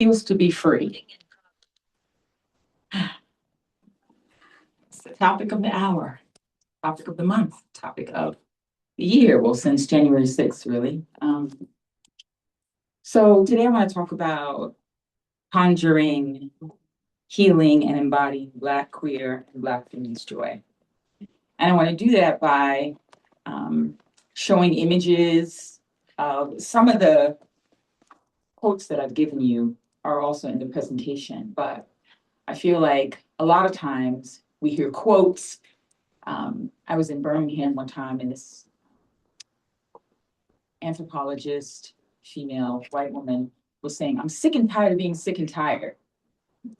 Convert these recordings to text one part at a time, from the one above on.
Feels to be free. It's the topic of the hour, topic of the month, topic of the year. Well, since January 6th, really. So today I want to talk about conjuring, healing, and embodying Black, queer, and Black feminist joy. And I want to do that by showing images of some of the quotes that I've given you are also in the presentation, but I feel like a lot of times we hear quotes. I was in Birmingham one time and this anthropologist, female, white woman, was saying, "I'm sick and tired of being sick and tired." And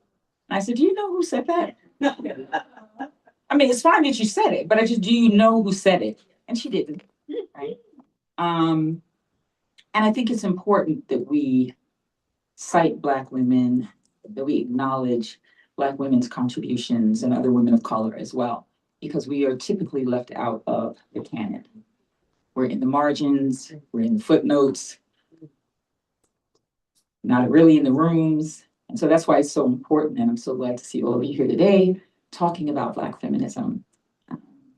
I said, "Do you know who said that?" I mean, it's fine that you said it, but do you know who said it? And she didn't, right? And I think it's important that we cite Black women, that we acknowledge Black women's contributions and other women of color as well, because we are typically left out of the canon. We're in the margins, we're in the footnotes, not really in the rooms. And so that's why it's so important. And I'm so glad to see all of you here today talking about Black feminism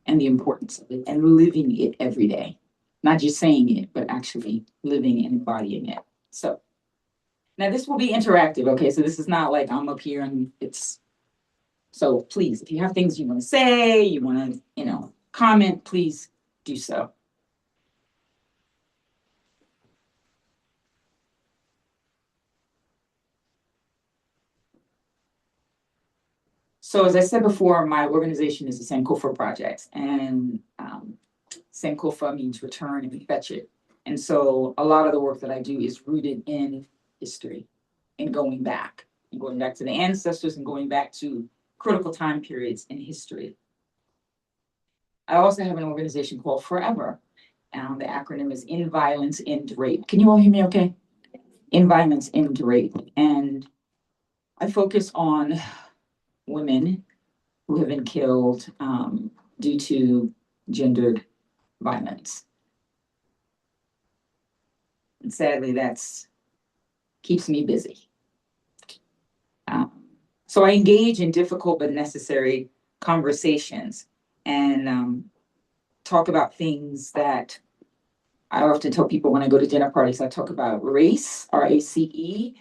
and the importance of it and living it every day. Not just saying it, but actually living and embodying it. So now this will be interactive, okay? So this is not like I'm up here and so please, if you have things you want to say, you want to, comment, please do so. So as I said before, my organization is the Sankofa Project, and Sankofa means return and fetch it. And so a lot of the work that I do is rooted in history and going back to the ancestors and going back to critical time periods in history. I also have an organization called Forever. The acronym is In Violence, End Rape. Can you all hear me okay? In Violence, End Rape. And I focus on women who have been killed due to gendered violence. And sadly, that's keeps me busy. So I engage in difficult but necessary conversations and talk about things that I often tell people when I go to dinner parties. I talk about race, R-A-C-E,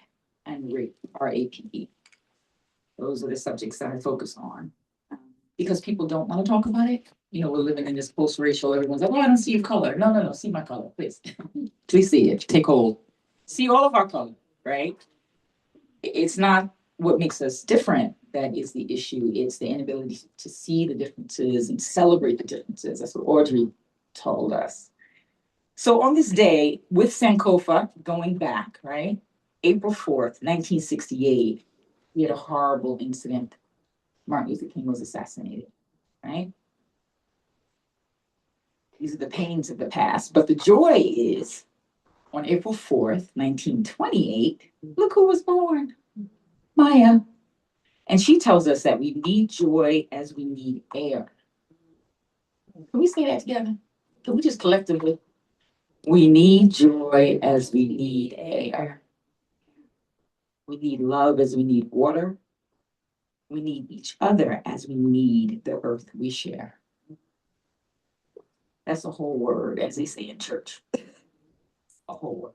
and rape, R-A-P-E. Those are the subjects that I focus on because people don't want to talk about it. We're living in this post-racial, everyone's like, "Oh, I don't see your color." No, see my color, please. Please see it, take hold. See all of our color, right? It's not what makes us different that is the issue. It's the inability to see the differences and celebrate the differences. That's what Audrey told us. So on this day with Sankofa, going back, right? April 4th, 1968, we had a horrible incident. Martin Luther King was assassinated, right? These are the pains of the past. But the joy is on April 4th, 1928, look who was born. Maya. And she tells us that we need joy as we need air. Can we say that together? Can we just collectively? We need joy as we need air. We need love as we need water. We need each other as we need the earth we share. That's a whole word, as they say in church. A whole word.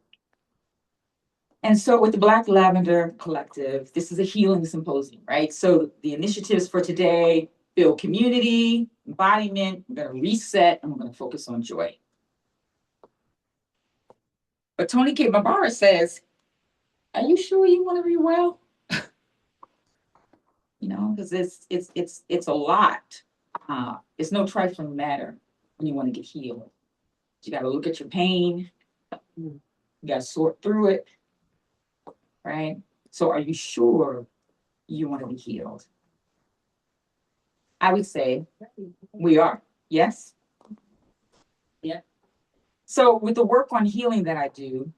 And so with the Black Lavender Collective, this is a healing symposium, right? So the initiatives for today, build community, embodiment, we're going to reset, and we're going to focus on joy. But Toni K. Mabara says, "Are you sure you want to be well?" Because it's a lot. It's no trifling matter when you want to get healed. You got to look at your pain. You got to sort through it. Right? So are you sure you want to be healed? I would say we are. Yes? Yeah. So with the work on healing that I do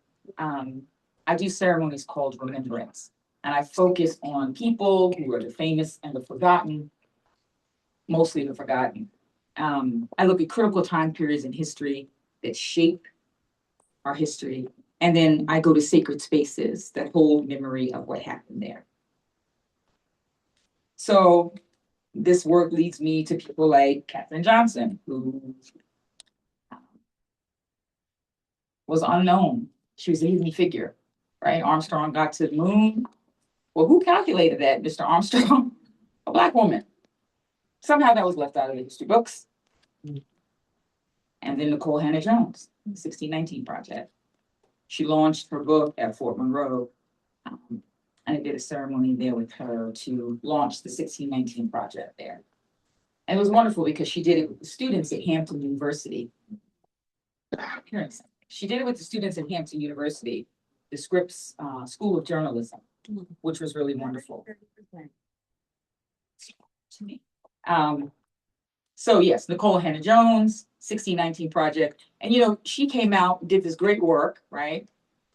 ceremonies called remembrance. And I focus on people who are the famous and the forgotten, mostly the forgotten. I look at critical time periods in history that shape our history And then I go to sacred spaces that hold memory of what happened there. So this work leads me to people like Katherine Johnson, who was unknown. She was a hidden figure, right? Armstrong got to the moon. Well, who calculated that, Mr. Armstrong? A Black woman. Somehow that was left out of the history books. And then Nicole Hannah-Jones, 1619 Project. She launched her book at Fort Monroe. And I did a ceremony there with her to launch the 1619 Project there. And it was wonderful because she did it with the students at Hampton University. She did it with the students at Hampton University, the Scripps School of Journalism, which was really wonderful. To me. So yes, Nicole Hannah-Jones, 1619 Project. And she came out, did this great work, right?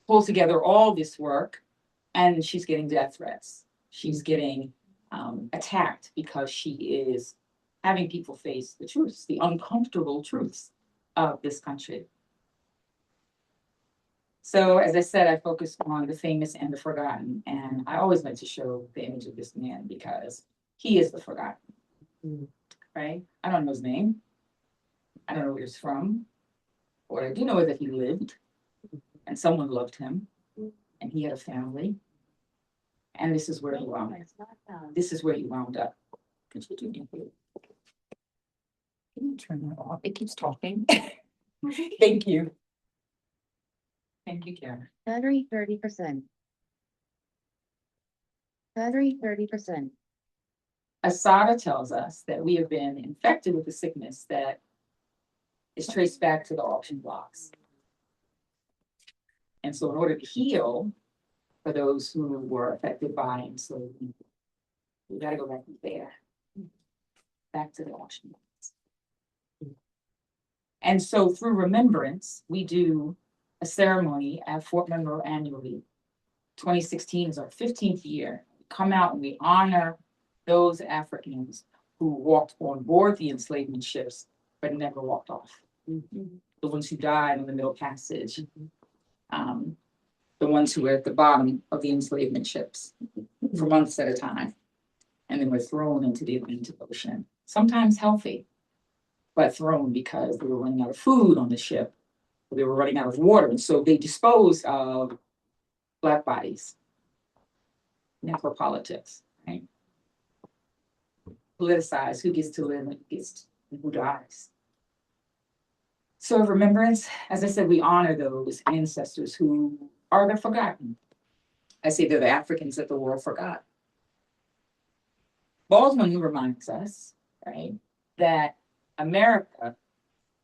Pulled together all this work, and she's getting death threats. She's getting attacked because she is having people face the truths, the uncomfortable truths of this country. So as I said, I focused on the famous and the forgotten. And I always like to show the image of this man because he is the forgotten, right? I don't know his name. I don't know where he's from. What I do know is that he lived and someone loved him and he had a family. And this is where he wound up. This is where he wound up. Could you do anything? Can you turn that off? It keeps talking. Thank you. Thank you, Karen. Battery 30%. Battery 30%. Asada tells us that we have been infected with a sickness that is traced back to the auction blocks. And so in order to heal for those who were affected by enslavement, we got to go back there, back to the auction blocks. And so through remembrance, we do a ceremony at Fort Monroe annually. 2016 is our 15th year. We come out and we honor those Africans who walked on board the enslavement ships, but never walked off. The ones who died on the Middle Passage, the ones who were at the bottom of the enslavement ships for months at a time, and then were thrown into the Atlantic Ocean, sometimes healthy, but thrown because they were running out of food on the ship, they were running out of water, and so they disposed of Black bodies. Necropolitics, right? Politicized who gets to live and who dies. So remembrance, as I said, we honor those ancestors who are the forgotten. I say they're the Africans that the world forgot. Baldwin reminds us, right, that America,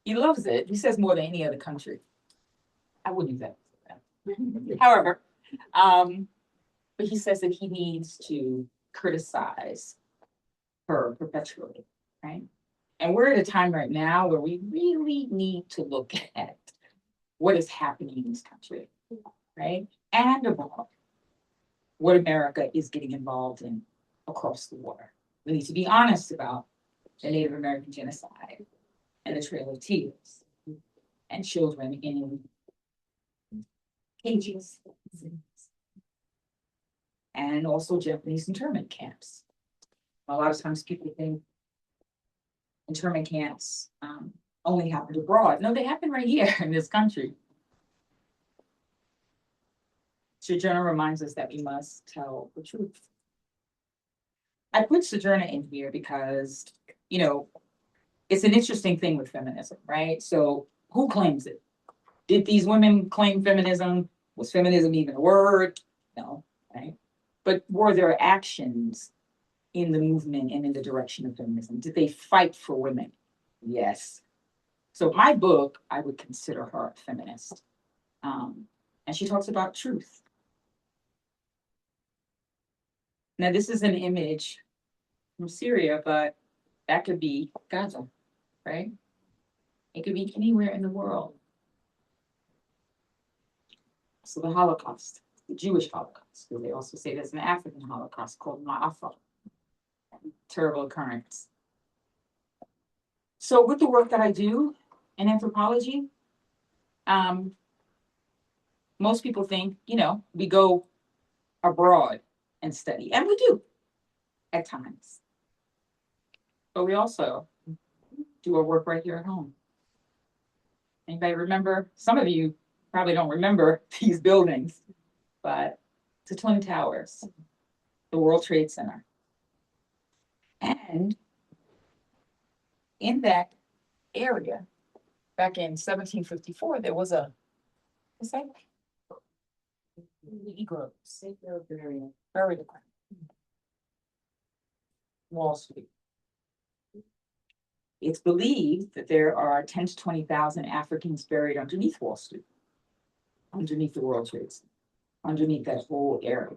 he loves it. He says more than any other country. I wouldn't use that. However, but he says that he needs to criticize her perpetually, right? And we're at a time right now where we really need to look at what is happening in this country, right? And abroad, what America is getting involved in across the water. We need to be honest about the Native American genocide and the Trail of Tears and children in cages and also Japanese internment camps. A lot of times people think internment camps only happened abroad. No, they happen right here in this country. Sojourner reminds us that we must tell the truth. I put Sojourner in here because, it's an interesting thing with feminism, right? So who claims it? Did these women claim feminism? Was feminism even a word? No, right? But were there actions in the movement and in the direction of feminism? Did they fight for women? Yes. So my book, I would consider her a feminist. And she talks about truth. Now, this is an image from Syria, but that could be Gaza, right? It could be anywhere in the world. So the Holocaust, the Jewish Holocaust, because they also say there's an African Holocaust called Ma'afa, terrible occurrence. So with the work that I do in anthropology, most people think, we go abroad and study, and we do at times. But we also do our work right here at home. Anybody remember? Some of you probably don't remember these buildings, but the Twin Towers, the World Trade Center. And in that area, back in 1754, there was what's that? Negroes, buried upon Wall Street. It's believed that there are 10 to 20,000 Africans buried underneath Wall Street, underneath the World Trade Center, underneath that whole area.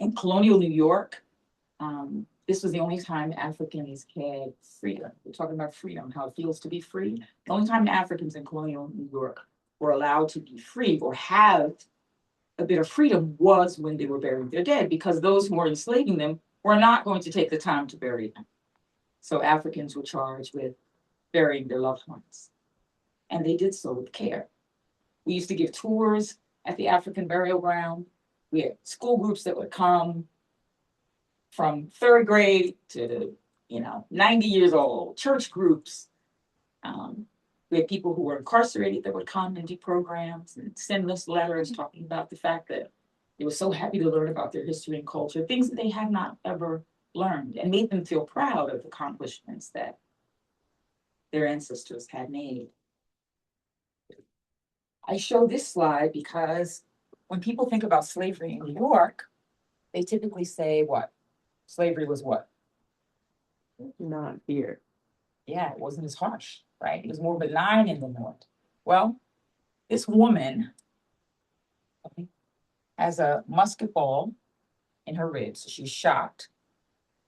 In colonial New York, this was the only time Africans had freedom. We're talking about freedom, how it feels to be free. The only time Africans in colonial New York were allowed to be free or have a bit of freedom was when they were burying their dead, because those who were enslaving them were not going to take the time to bury them. So Africans were charged with burying their loved ones. And they did so with care. We used to give tours at the African burial ground. We had school groups that would come from third grade to, 90 years old, church groups. We had people who were incarcerated that would come and do programs and send us letters talking about the fact that they were so happy to learn about their history and culture, things that they had not ever learned, and made them feel proud of the accomplishments that their ancestors had made. I show this slide because when people think about slavery in New York, they typically say what? Slavery was what? Not here. Yeah, it wasn't as harsh, right? It was more benign in the North. Well, this woman has a musket ball in her ribs. She's shot.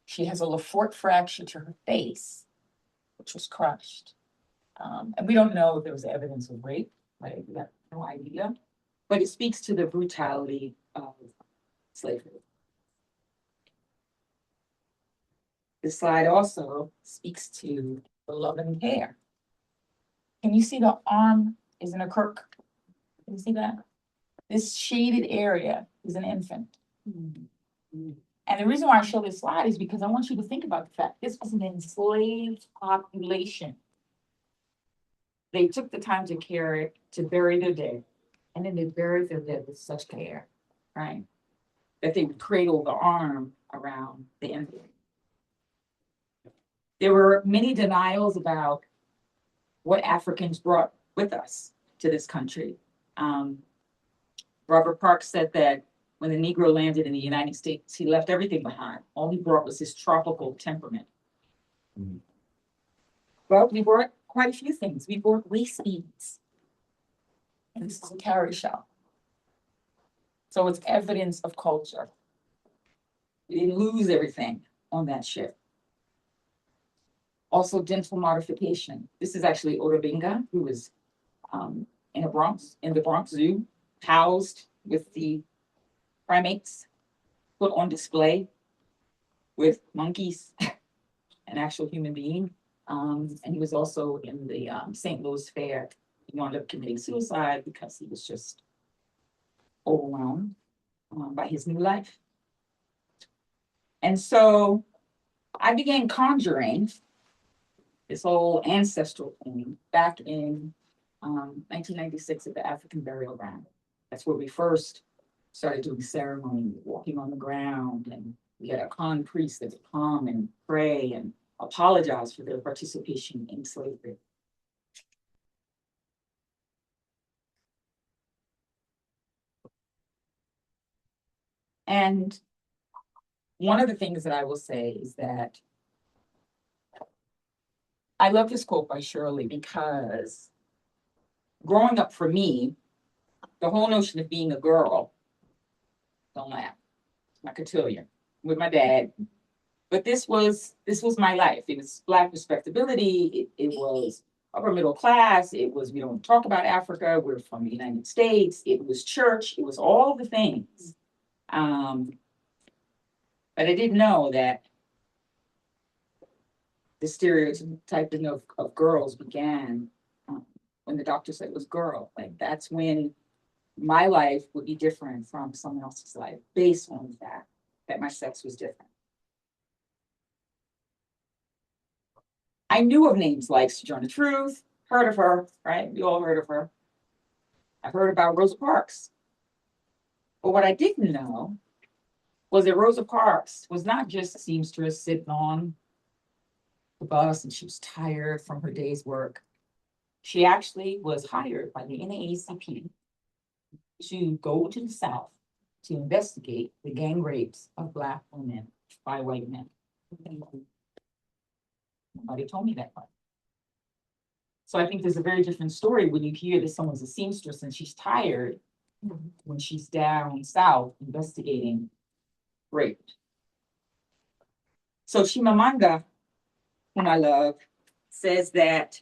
She has a Lefort fracture to her face, which was crushed. And we don't know if there was evidence of rape, right? We have no idea. But it speaks to the brutality of slavery. This slide also speaks to the love and care. Can you see the arm is in a crook? Can you see that? This shaded area is an infant. And the reason why I show this slide is because I want you to think about the fact this was an enslaved population. They took the time to bury their dead, and then they buried their dead with such care, right? That they would cradle the arm around the infant. There were many denials about what Africans brought with us to this country. Robert Parks said that when the Negro landed in the United States, he left everything behind. All he brought was his tropical temperament. Well, we brought quite a few things. We brought waste beads. And this is a carry shop. So it's evidence of culture. We didn't lose everything on that ship. Also, dental modification. This is actually Odobinga, who was in the Bronx Zoo, housed with the primates, put on display with monkeys, an actual human being. And he was also in the St. Louis Fair. He wound up committing suicide because he was just overwhelmed by his new life. And so I began conjuring this whole ancestral thing back in 1996 at the African burial ground. That's where we first started doing ceremony, walking on the ground, and we had a Khan priest that would come and pray and apologize for their participation in slavery. And one of the things that I will say is that I love this quote by Shirley, because growing up for me, the whole notion of being a girl, don't laugh, I'm a cotillion with my dad, but this was my life. It was Black respectability. It was upper middle class. It was, we don't talk about Africa. We're from the United States. It was church. It was all the things. But I didn't know that the stereotyping of girls began when the doctor said it was girl. Like that's when my life would be different from someone else's life based on the fact that my sex was different. I knew of names like Sojourner Truth, heard of her, right? We all heard of her. I've heard about Rosa Parks. But what I didn't know was that Rosa Parks was not just a seamstress sitting on the bus and she was tired from her day's work. She actually was hired by the NAACP to go to the South to investigate the gang rapes of Black women by white men. Nobody told me that part. So I think there's a very different story when you hear that someone's a seamstress and she's tired when she's down south investigating rape. So Chimamanda, whom I love, says that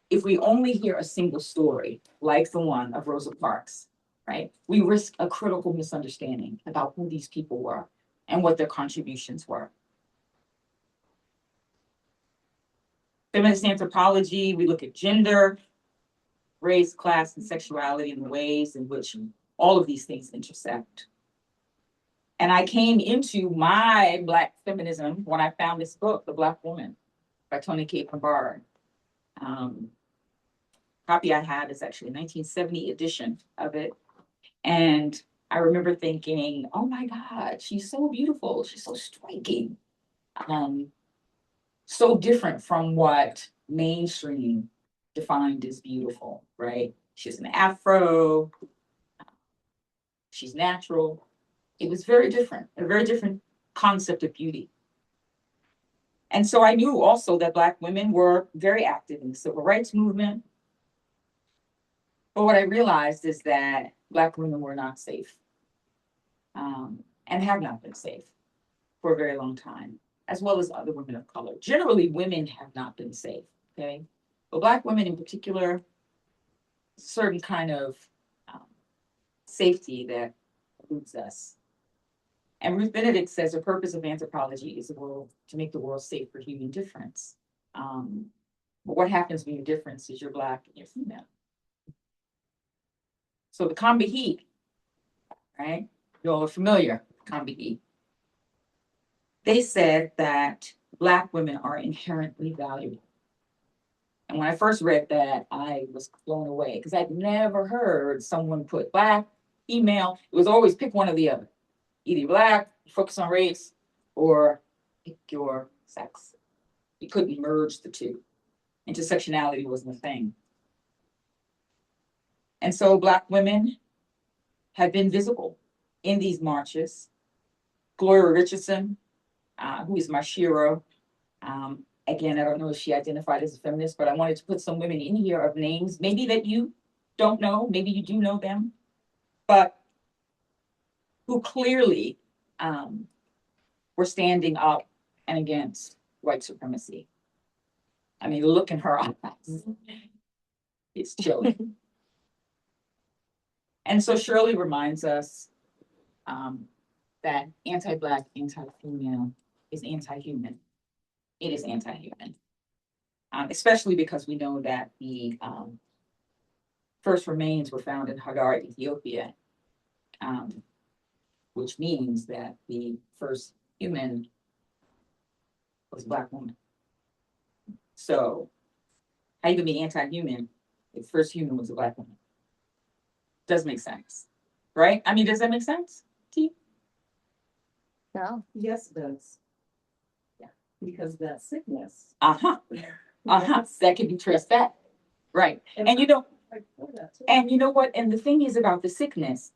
if we only hear a single story, like the one of Rosa Parks, right, we risk a critical misunderstanding about who these people were and what their contributions were. Feminist anthropology, we look at gender, race, class, and sexuality and the ways in which all of these things intersect. And I came into my Black feminism when I found this book, The Black Woman by Toni Cade Bambara. Copy I have is actually a 1970 edition of it. And I remember thinking, oh my God, she's so beautiful. She's so striking. So different from what mainstream defined as beautiful, right? She's an afro, she's natural. It was very different, a very different concept of beauty. And so I knew also that Black women were very active in the civil rights movement. But what I realized is that Black women were not safe, and have not been safe for a very long time, as well as other women of color. Generally, women have not been safe, okay? But Black women in particular, certain kind of safety that eludes us. And Ruth Benedict says the purpose of anthropology is to make the world safe for human difference. But what happens when your difference is you're Black and you're female? So the Combahee, right? You all are familiar with Combahee. They said that Black women are inherently valuable. And when I first read that, I was blown away because I'd never heard someone put Black, female. It was always pick one or the other. Either Black, focus on race, or pick your sex. You couldn't merge the two. Intersectionality wasn't a thing. And so Black women have been visible in these marches. Gloria Richardson, who is my shiro. Again, I don't know if she identified as a feminist, but I wanted to put some women in here of names, maybe that you don't know, maybe you do know them, but who clearly were standing up and against white supremacy. I mean, look in her eyes. It's chilling. And so Shirley reminds us that anti-Black, anti-female is anti-human. It is anti-human, especially because we know that the first remains were found in Hagar, Ethiopia, which means that the first human was a Black woman. So how you can be anti-human if the first human was a Black woman? Does make sense, right? I mean, does that make sense, T? No, Yes, it does. Yeah, because that sickness. That can be traced back, right? And you know, and you know what? And the thing is about the sickness,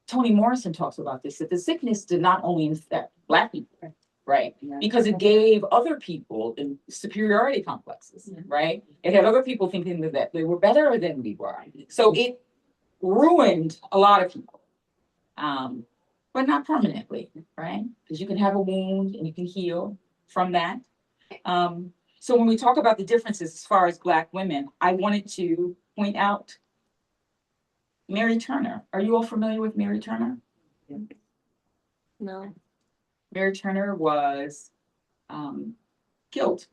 Toni Morrison talks about this, that the sickness did not only infect Black people, right? Because it gave other people superiority complexes, right? It had other people thinking that they were better than we were. So it ruined a lot of people, but not permanently, right? Because you can have a wound and you can heal from that. So when we talk about the differences as far as Black women, I wanted to point out Mary Turner. Are you all familiar with Mary Turner? No. Mary Turner was killed.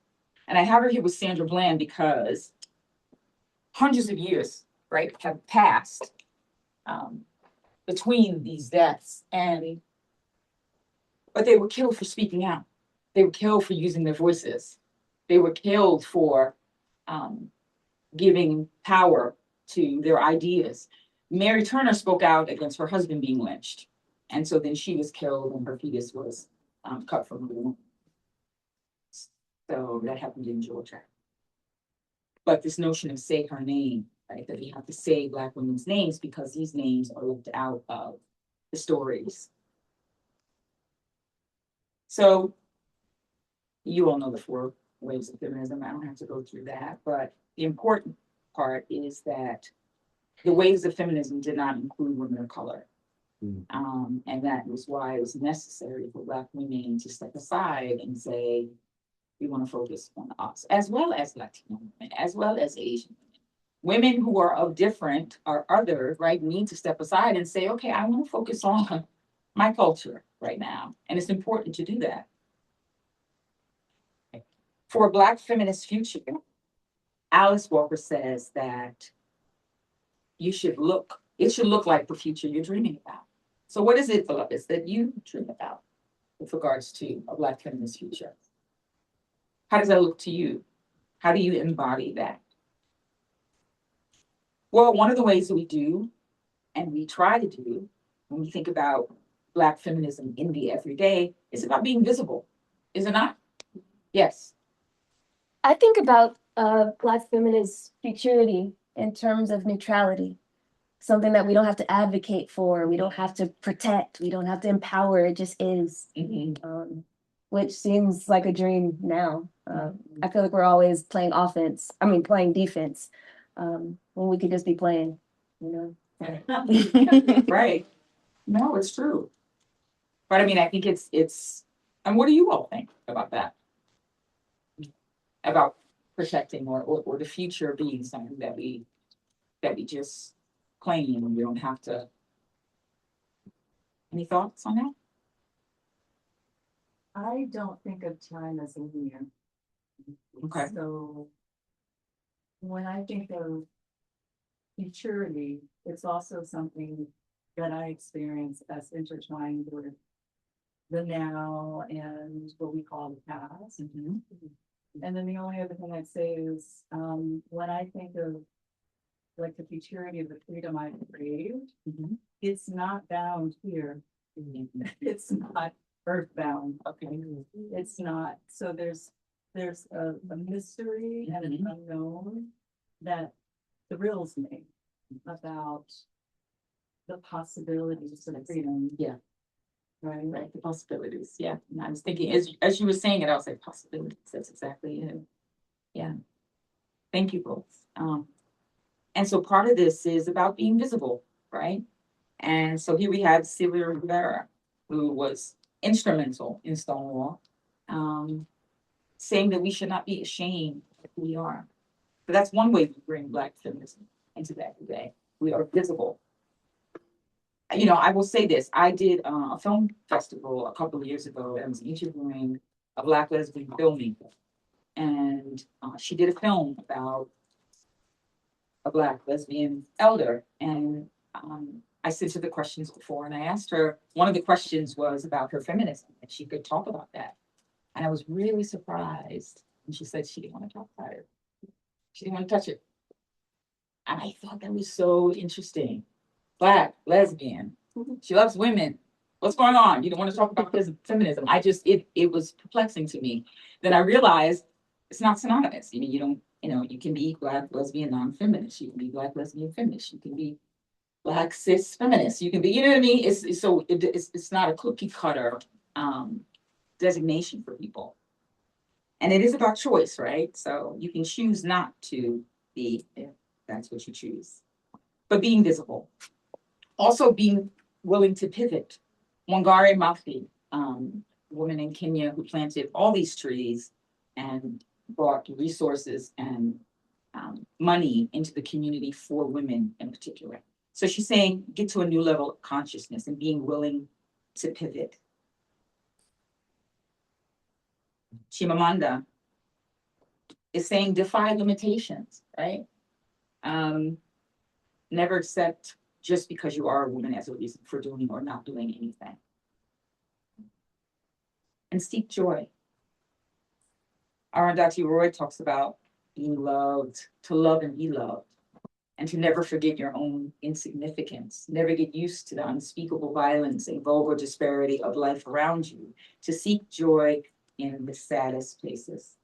And I have her here with Sandra Bland because hundreds of years, right, have passed between these deaths, but they were killed for speaking out. They were killed for using their voices. They were killed for giving power to their ideas. Mary Turner spoke out against her husband being lynched, and so then she was killed and her fetus was cut from the womb. So that happened in Georgia. But this notion of say her name, right, that we have to say Black women's names because these names are left out of the stories. So you all know the 4 waves of feminism. I don't have to go through that, but the important part is that the waves of feminism did not include women of color. And that was why it was necessary for Black women to step aside and say, we want to focus on us, as well as Latino women, as well as Asian women. Women who are of different or other, right, need to step aside and say, okay, I want to focus on my culture right now. And it's important to do that. For a Black feminist future, Alice Walker says that it should look like the future you're dreaming about. So what is it, beloveds, that you dream about with regards to a Black feminist future? How does that look to you? How do you embody that? Well, one of the ways that we do, and we try to do, when we think about Black feminism in the everyday, is about being visible, is it not? Yes. I think about Black feminist futurity in terms of neutrality, something that we don't have to advocate for, we don't have to protect, we don't have to empower, it just is, which seems like a dream now. I feel like we're always playing defense, when we could just be playing, you know? Right. No, it's true. But I mean, I think it's, and what do you all think about that? About protecting or the future being something that we just claim and we don't have to. Any thoughts on that? I don't think of time as linear. Okay. So when I think of futurity, it's also something that I experience as intertwined with the now and what we call the past. And then the only other thing I'd say is when I think of like the futurity of the freedom I've craved, it's not bound here. It's not earthbound. Okay. It's not. So there's a mystery and an unknown that thrills me about the possibilities of freedom. Yeah. Right. The possibilities. Yeah. And I was thinking as you were saying it, I was like, possibilities. That's exactly it. Yeah. Thank you both. And so part of this is about being visible, right? And so here we have Sylvia Rivera, who was instrumental in Stonewall, saying that we should not be ashamed of who we are. So that's one way we bring Black feminism into that today. We are visible. You know, I will say this. I did a film festival a couple of years ago. I was interviewing a Black lesbian filmmaker. And she did a film about a Black lesbian elder. And I sent her the questions before and I asked her, one of the questions was about her feminism, and she could talk about that. And I was really surprised. And she said she didn't want to talk about it. She didn't want to touch it. And I thought that was so interesting. Black, lesbian, she loves women. What's going on? You don't want to talk about feminism. It was perplexing to me. Then I realized it's not synonymous. I mean, you can be Black, lesbian, non-feminist. You can be Black, lesbian, feminist. You can be Black, cis, feminist. You can be, you know what I mean? It's not a cookie cutter designation for people. And it is about choice, right? So you can choose not to be, if that's what you choose. But being visible. Also being willing to pivot. Wangari Maathai, woman in Kenya who planted all these trees and brought resources and money into the community for women in particular. So she's saying, get to a new level of consciousness and being willing to pivot. Chimamanda is saying, defy limitations, right? Never accept just because you are a woman as a reason for doing or not doing anything. And seek joy. Our Dr. Roy talks about being loved, to love and be loved, and to never forget your own insignificance. Never get used to the unspeakable violence and vulgar disparity of life around you. To seek joy in the saddest places,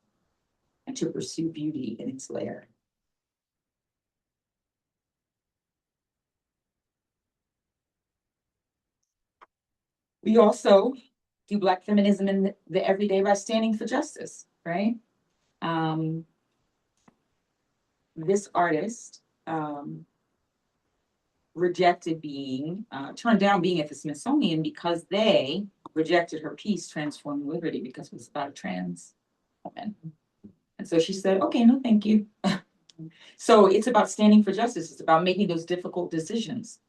and to pursue beauty in its lair. We also do Black feminism in the everyday by standing for justice, right? This artist rejected being, turned down being at the Smithsonian because they rejected her piece, Transforming Liberty, because it was about a trans woman. And so she said, okay, no, thank you. So it's about standing for justice. It's about making those difficult decisions.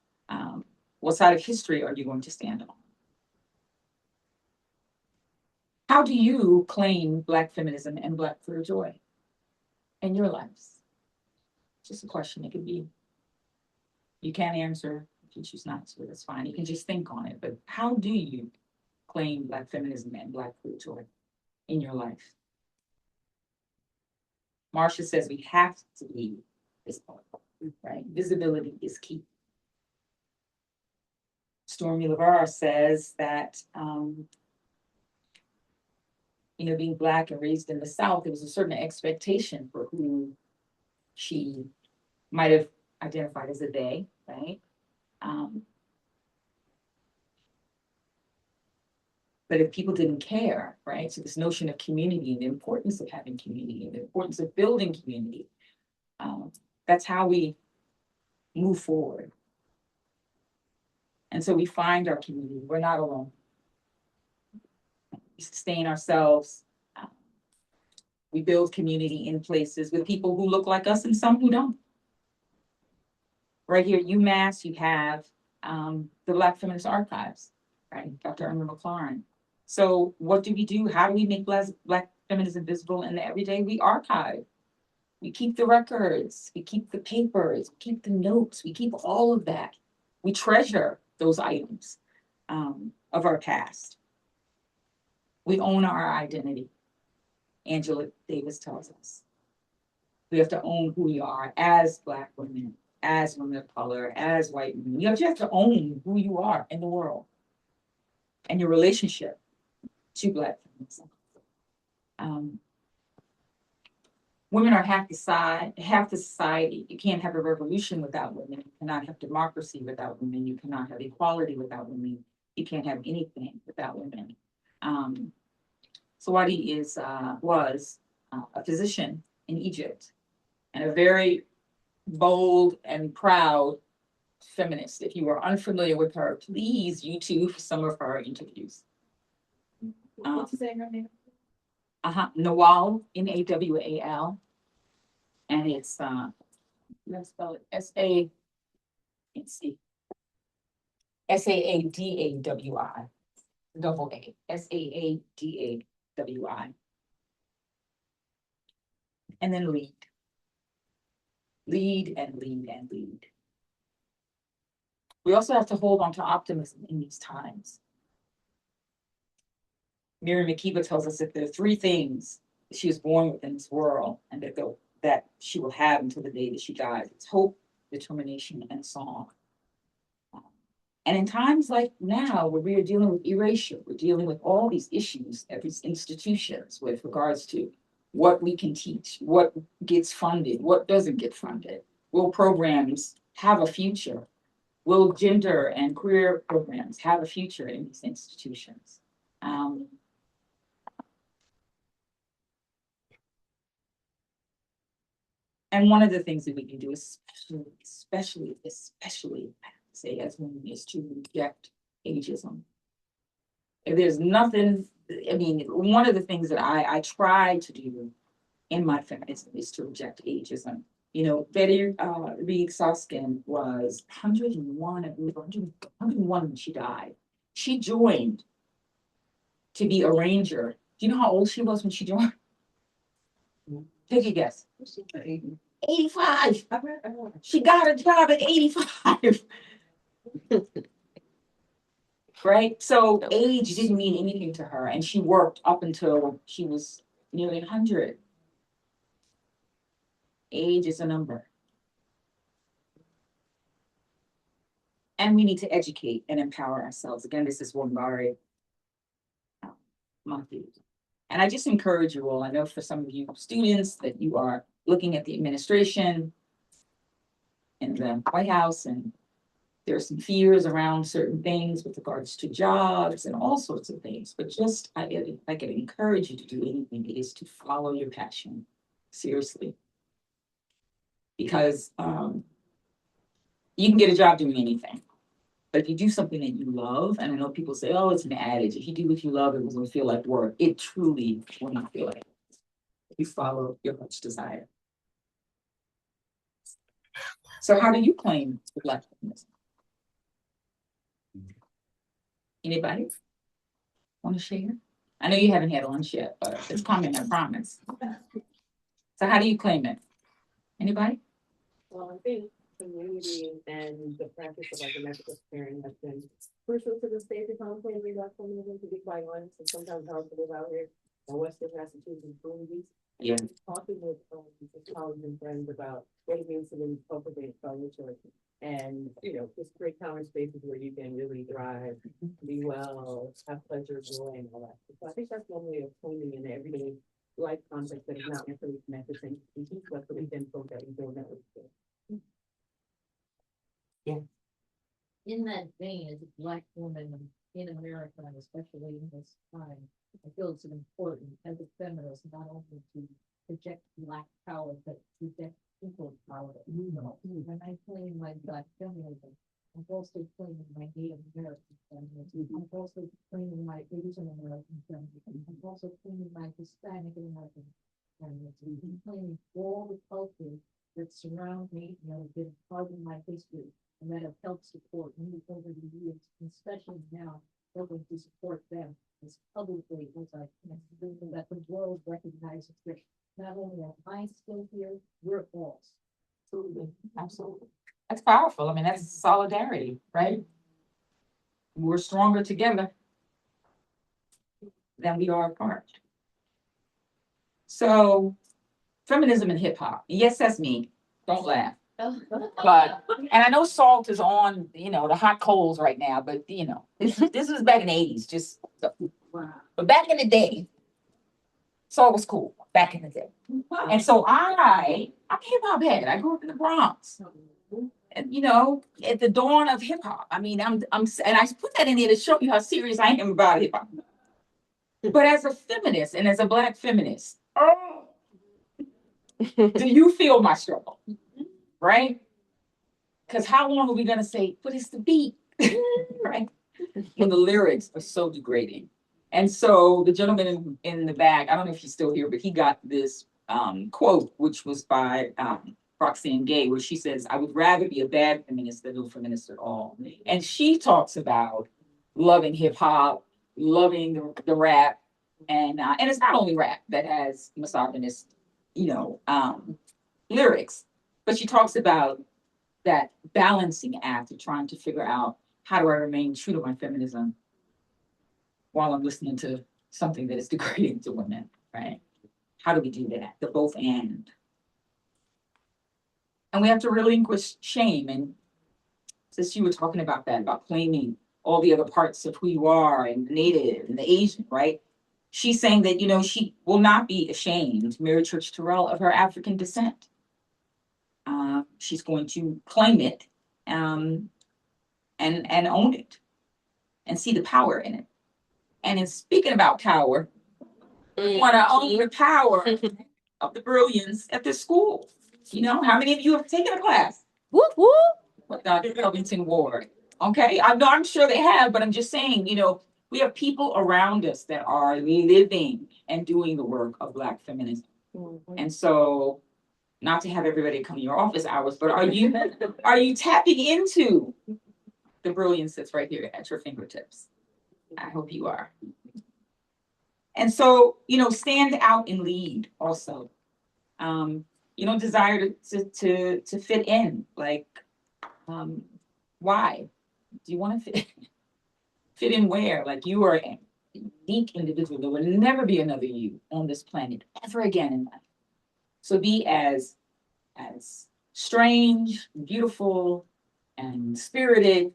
What side of history are you going to stand on? How do you claim Black feminism and Black queer joy in your lives? Just a question. It could be, you can't answer if you choose not to, that's fine. You can just think on it. But how do you claim Black feminism and Black queer joy in your life? Marcia says we have to be visible, right? Visibility is key. Stormy LeVar says that, being Black and raised in the South, there was a certain expectation for who she might have identified as a they, right? But if people didn't care, right? So this notion of community and the importance of having community and the importance of building community, that's how we move forward. And so we find our community. We're not alone. We sustain ourselves. We build community in places with people who look like us and some who don't. Right here at UMass, you have the Black Feminist Archives, right? Dr. Irma McLaurin. So what do we do? How do we make Black feminism visible in the everyday? We archive. We keep the records. We keep the papers. We keep the notes. We keep all of that. We treasure those items of our past. We own our identity. Angela Davis tells us. We have to own who we are as Black women, as women of color, as white women. You have to own who you are in the world and your relationship to Black feminism. Women are half the society. You can't have a revolution without women. You cannot have democracy without women. You cannot have equality without women. You can't have anything without women. Sawadi was a physician in Egypt and a very bold and proud feminist. If you are unfamiliar with her, please YouTube some of her interviews. What's saying her name? Nawal, Nawal. And it's let's spell it Saadawi, double A, Saadawi. And then lead. Lead and lead and lead. We also have to hold on to optimism in these times. Miriam Makeba tells us that there are three things that she was born with in this world and that she will have until the day that she dies. It's hope, determination, and song. And in times like now, where we are dealing with erasure, we're dealing with all these issues at these institutions with regards to what we can teach, what gets funded, what doesn't get funded. Will programs have a future? Will gender and queer programs have a future in these institutions? And one of the things that we can do, especially, I have to say, as women, is to reject ageism. If there's nothing, one of the things that I try to do in my feminism is to reject ageism. Betty Reed Soskin was 101, I believe, 101 when she died. She joined to be a ranger. Do you know how old she was when she joined? Take a guess. 85. She got a job at 85. Right? So age didn't mean anything to her. And she worked up until she was nearly 100. Age is a number. And we need to educate and empower ourselves. Again, this is Wangari Maathai. And I just encourage you all, I know for some of you students that you are looking at the administration in the White House, and there's some fears around certain things with regards to jobs and all sorts of things. But just, I can encourage you to do anything, it is to follow your passion, seriously. Because you can get a job doing anything. But if you do something that you love, and I know people say, oh, it's an adage, if you do what you love, it will feel like work. It truly will not feel like it. If you follow your heart's desire. So how do you claim the Black feminism? Anybody want to share? I know you haven't had lunch yet, but it's coming, I promise. So how do you claim it? Anybody? Well, I think community and the practice of like domestic experience has been crucial to the state of claiming Black feminism, to be quite honest. And sometimes hard to live out here in Western Massachusetts communities. Yeah. Talking with colleagues and friends about what it means to really cultivate culture and, you know, just create common spaces where you can really thrive, be well, have pleasure, joy, and all that. So I think that's one way of claiming in the everyday life context that is not necessarily connected to institutions, but for the info that we don't know. In that vein, as a Black woman in America, and especially in this time, I feel it's important as a feminist not only to project Black power, but to project equal power. When I claim my Black feminism, I'm also claiming my Native American feminism. I'm also claiming my Asian American feminism. I'm also claiming my Hispanic American feminism. I'm claiming all the cultures that surround me, you know, been part of my history, and that have helped support me over the years, especially now, helping to support them as publicly as I can, so that the world recognizes that not only am I still here, we're all. Absolutely. Absolutely. That's powerful. I mean, that's solidarity, right? We're stronger together than we are apart. So, feminism and hip hop. Yes, that's me. Don't laugh. But, and I know salt is on, you know, the hot coals right now, but you know, this was back in the 80s, just so. But back in the day, salt was cool back in the day. And so I'm a hip hop head. I grew up in the Bronx. And you know, at the dawn of hip hop. I mean, and I put that in there to show you how serious I am about hip hop. But as a feminist and as a Black feminist, do you feel my struggle? Right? Because how long are we gonna say, but it's the beat, right? When the lyrics are so degrading. And so the gentleman in the back, I don't know if he's still here, but he got this quote, which was by Roxane Gay, where she says, I would rather be a bad feminist than no feminist at all. And she talks about loving hip hop, loving the rap, and it's not only rap that has misogynist, you know, lyrics, but she talks about that balancing act of trying to figure out how do I remain true to my feminism while I'm listening to something that is degrading to women, right? How do we do that? The both and. And we have to relinquish shame. And since you were talking about that, about claiming all the other parts of who you are and the Native and the Asian, right? She's saying that, you know, she will not be ashamed, Mary Church Terrell, of her African descent. She's going to claim it and own it and see the power in it. And in speaking about power, we want to own the power of the brilliance at this school. You know, how many of you have taken a class? Whoop, whoop. With Dr. Covington Ward. Okay, I'm sure they have, but I'm just saying, you know, we have people around us that are living and doing the work of Black feminism. Mm-hmm. And so, not to have everybody come to your office hours, but are you tapping into the brilliance that's right here at your fingertips? I hope you are. And so, you know, stand out and lead also. You don't desire to fit in. Like, why? Do you want to fit in where? Like, you are a unique individual. There will never be another you on this planet ever again in life. So be as strange, beautiful, and spirited,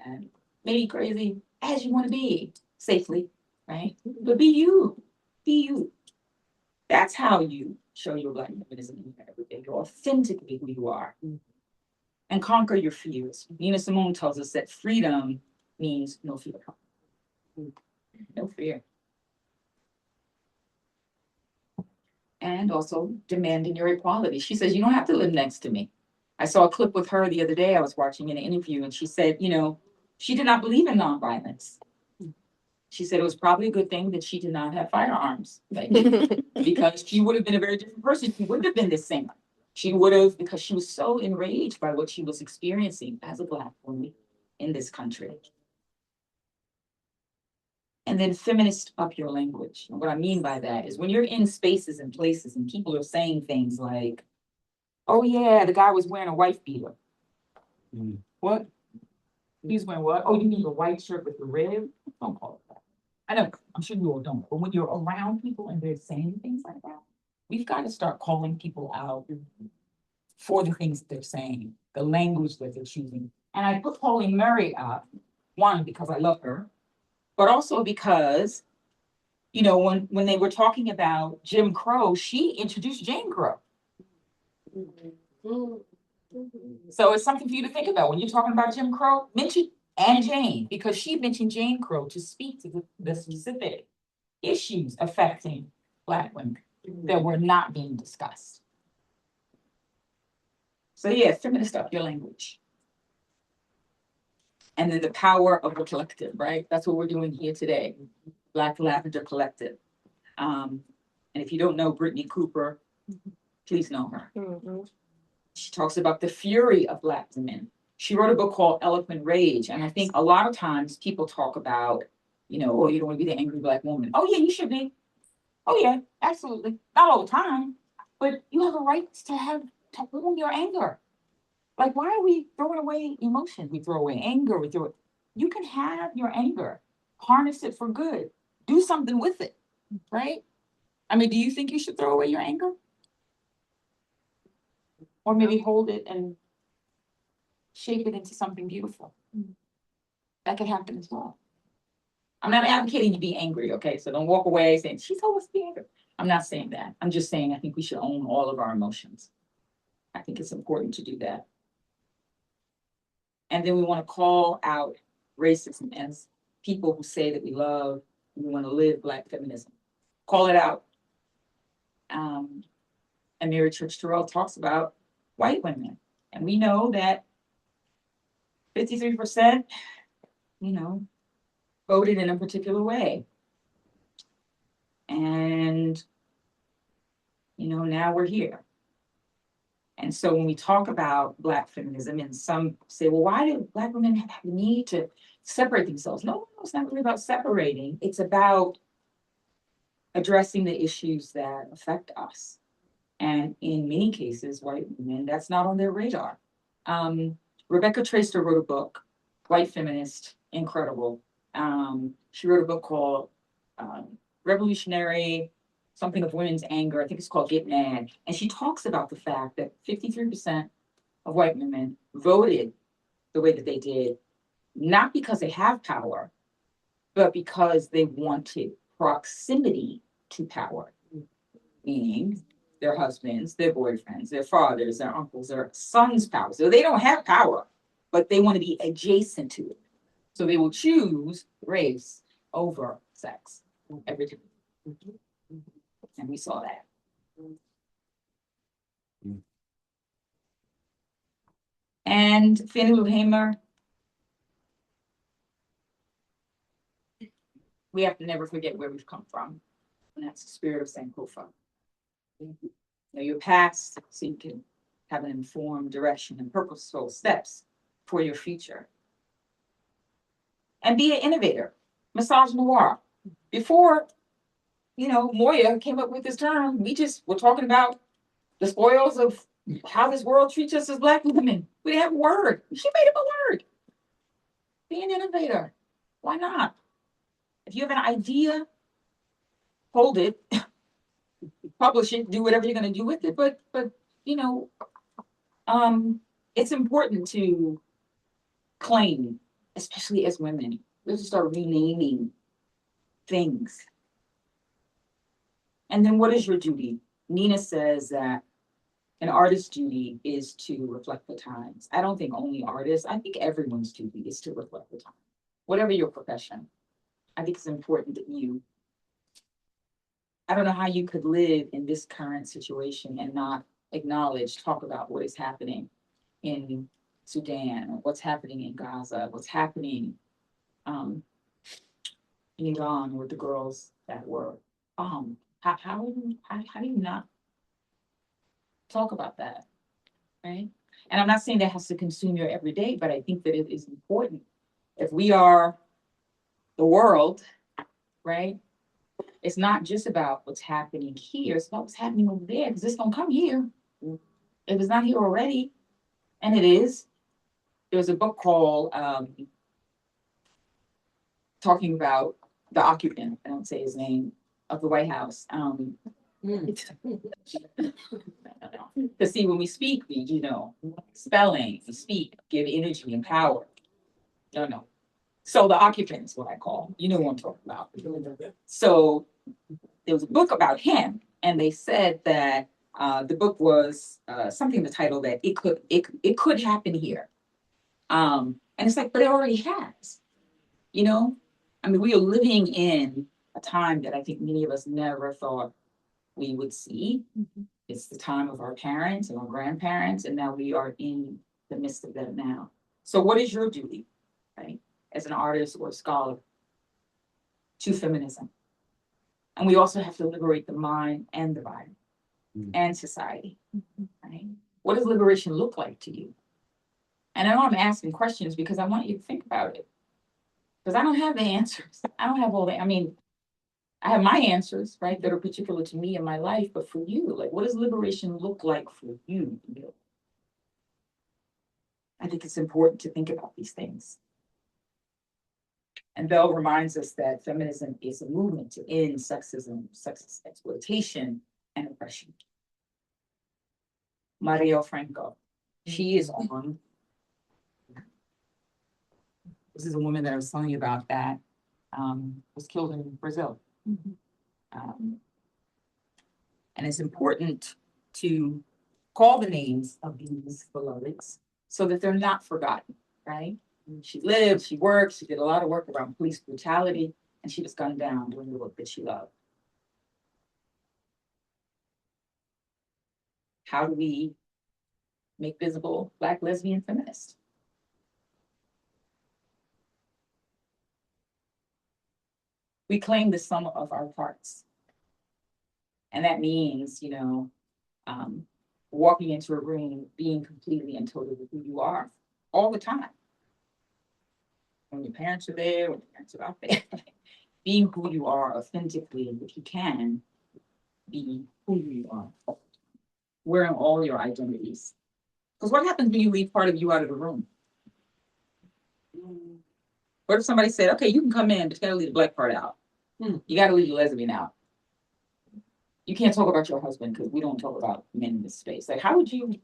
and maybe crazy as you want to be safely, right? But be you. Be you. That's how you show your Black feminism in your everyday. You're authentically who you are. And conquer your fears. Nina Simone tells us that freedom means no fear. No fear. And also demanding your equality. She says, you don't have to live next to me. I saw a clip with her the other day. I was watching an interview, and she said, she did not believe in nonviolence. She said it was probably a good thing that she did not have firearms, like, because she would have been a very different person. She wouldn't have been the same. She would have, because she was so enraged by what she was experiencing as a Black woman in this country. And then feminist up your language. And what I mean by that is when you're in spaces and places and people are saying things like, oh yeah, the guy was wearing a wife beater. What? He's wearing what? Oh, you mean the white shirt with the red? Don't call it that. I know, I'm sure you all don't, but when you're around people and they're saying things like that, we've got to start calling people out for the things that they're saying, the language that they're choosing. And I put Pauline Murray up, one, because I love her, but also because, when they were talking about Jim Crow, she introduced Jane Crow. So it's something for you to think about when you're talking about Jim Crow. Mention and Jane, because she mentioned Jane Crow to speak to the specific issues affecting Black women that were not being discussed. So yeah, feminist up your language. And then the power of the collective, right? That's what we're doing here today. Black Lavender Collective. And if you don't know Brittany Cooper, please know her. She talks about the fury of Black women. She wrote a book called Eloquent Rage. And I think a lot of times people talk about, oh, you don't want to be the angry Black woman. Oh yeah, you should be. Oh yeah, absolutely. Not all the time, but you have a right to own your anger. Like, why are we throwing away emotion? We throw away anger. You can have your anger, harness it for good, do something with it, right? I mean, do you think you should throw away your anger? Or maybe hold it and shape it into something beautiful. That could happen as well. I'm not advocating you be angry, okay? So don't walk away saying, she told us to be angry. I'm not saying that. I'm just saying I think we should own all of our emotions. I think it's important to do that. And then we want to call out racism as people who say that we love and we want to live Black feminism. Call it out. And Mary Church Terrell talks about white women. And we know that 53%, voted in a particular way. And, now we're here. And so when we talk about Black feminism, and some say, well, why do Black women have the need to separate themselves? No, it's not really about separating. It's about addressing the issues that affect us. And in many cases, white women, that's not on their radar. Rebecca Traister wrote a book, white feminist, incredible. She wrote a book called Revolutionary Something of Women's Anger. I think it's called Get Mad. And she talks about the fact that 53% of white women voted the way that they did, not because they have power, but because they wanted proximity to power, meaning their husbands, their boyfriends, their fathers, their uncles, their sons' power. So they don't have power, but they want to be adjacent to it. So they will choose race over sex every time. And we saw that. And Fannie Lou Hamer, we have to never forget where we've come from. And that's the spirit of Sankofa. Know your past so you can have an informed direction and purposeful steps for your future. And be an innovator, misogynoir. Before, Moya came up with this term, we just were talking about the spoils of how this world treats us as Black women. We didn't have a word. She made up a word. Be an innovator. Why not? If you have an idea, hold it, publish it, do whatever you're going to do with it. But you know, it's important to claim, especially as women. We have to start renaming things. And then what is your duty? Nina says that an artist's duty is to reflect the times. I don't think only artists, I think everyone's duty is to reflect the time. Whatever your profession. I think it's important that I don't know how you could live in this current situation and not acknowledge, talk about what is happening in Sudan, what's happening in Gaza, what's happening in Iran with the girls that were how do you not talk about that, right? And I'm not saying that has to consume your everyday, but I think that it is important. If we are the world, right? It's not just about what's happening here, it's about what's happening over there, because it's gonna come here. If it's not here already, and it is. There's a book called talking about the occupant, I don't say his name, of the White House. To see when we speak, we, spelling, we speak, give energy and power. No. So the occupant is what I call, you know what I'm talking about. So there was a book about him, and they said that the book was something the title that it could happen here. And it's like, but it already has, I mean, we are living in a time that I think many of us never thought we would see. It's the time of our parents and our grandparents, and now we are in the midst of that now. So what is your duty, right, as an artist or a scholar to feminism? And we also have to liberate the mind and the body and society, right? What does liberation look like to you? And I know I'm asking questions because I want you to think about it. Because I don't have the answers. I don't have all the, I mean, I have my answers, right, that are particular to me in my life, but for you, like, what does liberation look like for you? I think it's important to think about these things. And Bell reminds us that feminism is a movement to end sexism, sexist exploitation, and oppression. Maria Franco, she is on. This is a woman that I was telling you about that was killed in Brazil. And it's important to call the names of these beloveds so that they're not forgotten, right? She lived, she worked, she did a lot of work around police brutality, and she was gunned down doing the work that she loved. How do we make visible Black lesbian feminists? We claim the sum of our parts. And that means, walking into a room, being completely and totally who you are all the time. When your parents are there, when your parents are out there, being who you are authentically, and if you can, be who you are, wearing all your identities. Because what happens when you leave part of you out of the room? What if somebody said, okay, you can come in, but you gotta leave the Black part out. You gotta leave the lesbian out. You can't talk about your husband because we don't talk about men in this space. Like, how do you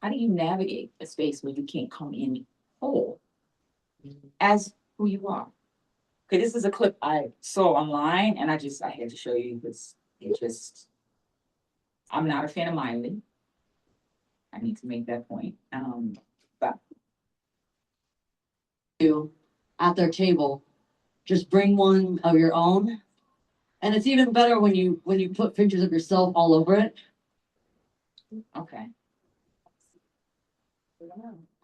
navigate a space where you can't come in whole as who you are? Okay, this is a clip I saw online, and I had to show you because I'm not a fan of Miley. I need to make that point. But you at their table, just bring one of your own. And it's even better when you put pictures of yourself all over it okay,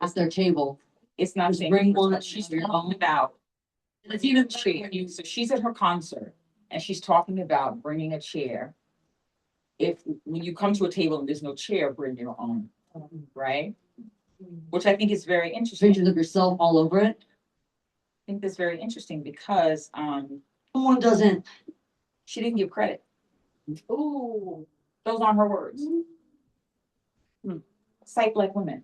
at their table. it's not Just saying bring one she's of your talking own. about. And it's even Chair. So she's at her concert and she's talking about bringing a chair. When you come to a table and there's no chair, bring your own, right? Which I think is very interesting. pictures of yourself all over it. I think that's very interesting because Someone doesn't. she didn't give credit. Ooh. Those aren't her words. Cite Black women.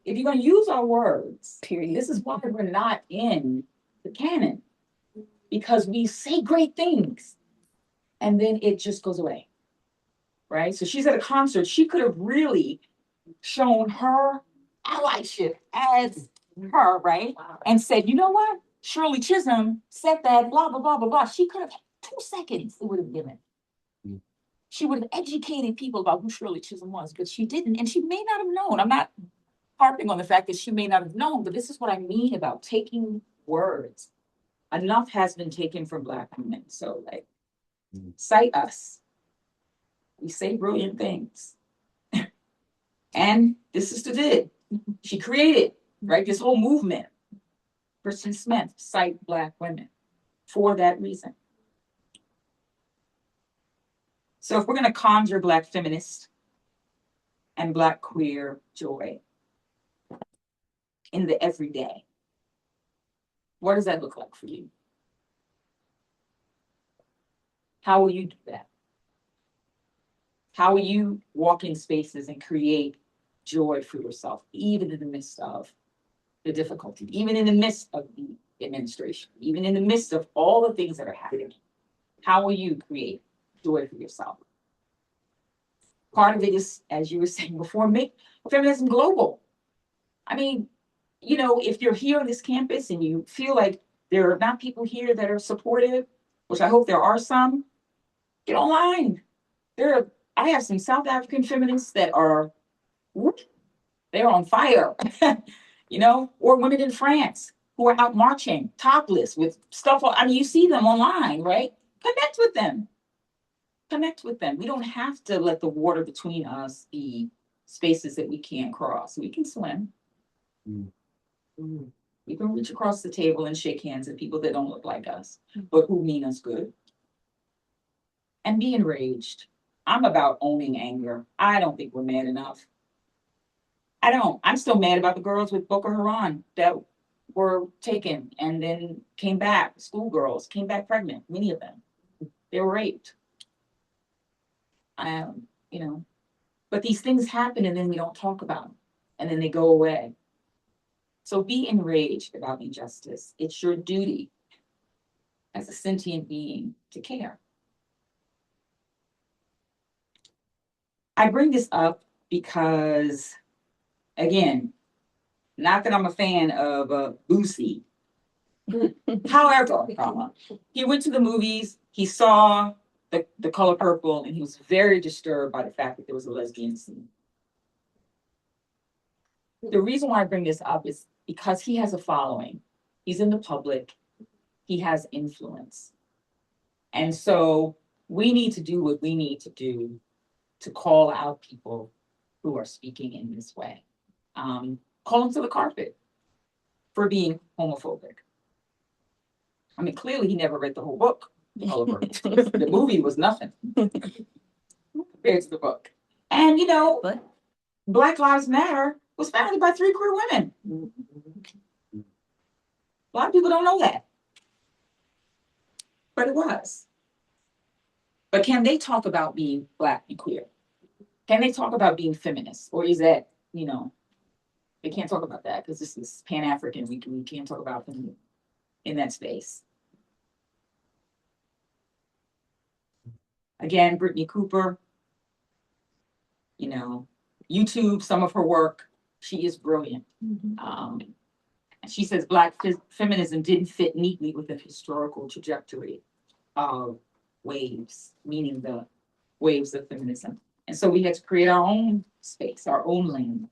If you're gonna use our words, Period. this is why we're not in the canon. Because we say great things and then it just goes away. Right? So she's at a concert. She could have really shown her allyship as her, right? And said, you know what? Shirley Chisholm said that, blah, blah, blah, blah, blah. She could have had 2 seconds, it would have given. She would have educated people about who Shirley Chisholm was, but she didn't. And she may not have known. I'm not harping on the fact that she may not have known, but this is what I mean about taking words. Enough has been taken from Black women. So, like, cite us. We say brilliant things. And this sister did. She created, right, this whole movement. Kristen Smith, cite Black women for that reason. So if we're going to conjure Black feminist and Black queer joy in the everyday, what does that look like for you? How will you do that? How will you walk in spaces and create joy for yourself, even in the midst of the difficulty, even in the midst of the administration, even in the midst of all the things that are happening? How will you create joy for yourself? Part of it is, as you were saying before, make feminism global. I mean, you know, if you're here on this campus and you feel like there are not people here that are supportive, which I hope there are some, get online. I have some South African feminists that are, they're on fire, you know, or women in France who are out marching, topless with stuff. I mean, you see them online, right? Connect with them. Connect with them. We don't have to let the water between us be spaces that we can't cross. We can swim. We can reach across the table and shake hands at people that don't look like us, but who mean us good. And be enraged. I'm about owning anger. I don't think we're mad enough. I don't. I'm still mad about the girls with Boko Haram that were taken and then came back. Schoolgirls came back pregnant, many of them. They were raped. You know, but these things happen and then we don't talk about them and then they go away. So be enraged about injustice. It's your duty as a sentient being to care. I bring this up because, again, not that I'm a fan of Boosie. However, he went to the movies, he saw the color purple, and he was very disturbed by the fact that there was a lesbian scene. The reason why I bring this up is because he has a following. He's in the public. He has influence. And so we need to do what we need to do to call out people who are speaking in this way. Call them to the carpet for being homophobic. I mean, clearly he never read the whole book. The movie was nothing compared to the book. And, you know, Black Lives Matter was founded by 3 queer women. A lot of people don't know that. But it was. But can they talk about being Black and queer? Can they talk about being feminist? Or is that, you know, they can't talk about that because this is Pan-African. We can't talk about them in that space. Again, Brittany Cooper, you know, YouTube, some of her work, she is brilliant. She says Black feminism didn't fit neatly with the historical trajectory of waves, meaning the waves of feminism. And so we had to create our own space, our own lane.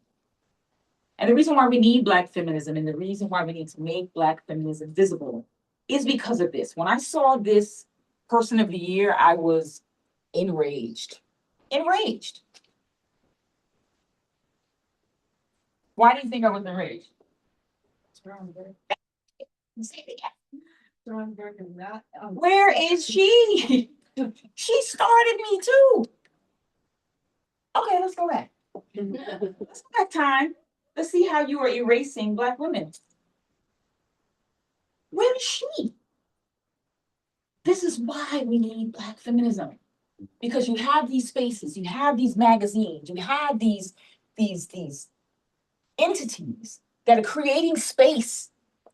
And the reason why we need Black feminism and the reason why we need to make Black feminism visible is because of this. When I saw this Person of the Year, I was enraged. Enraged. Why do you think I was enraged? Where is she? She started me too. Okay, let's go back. Let's go back time. Let's see how you are erasing Black women. Where is she? This is why we need Black feminism. Because you have these spaces, you have these magazines, you have these entities that are creating space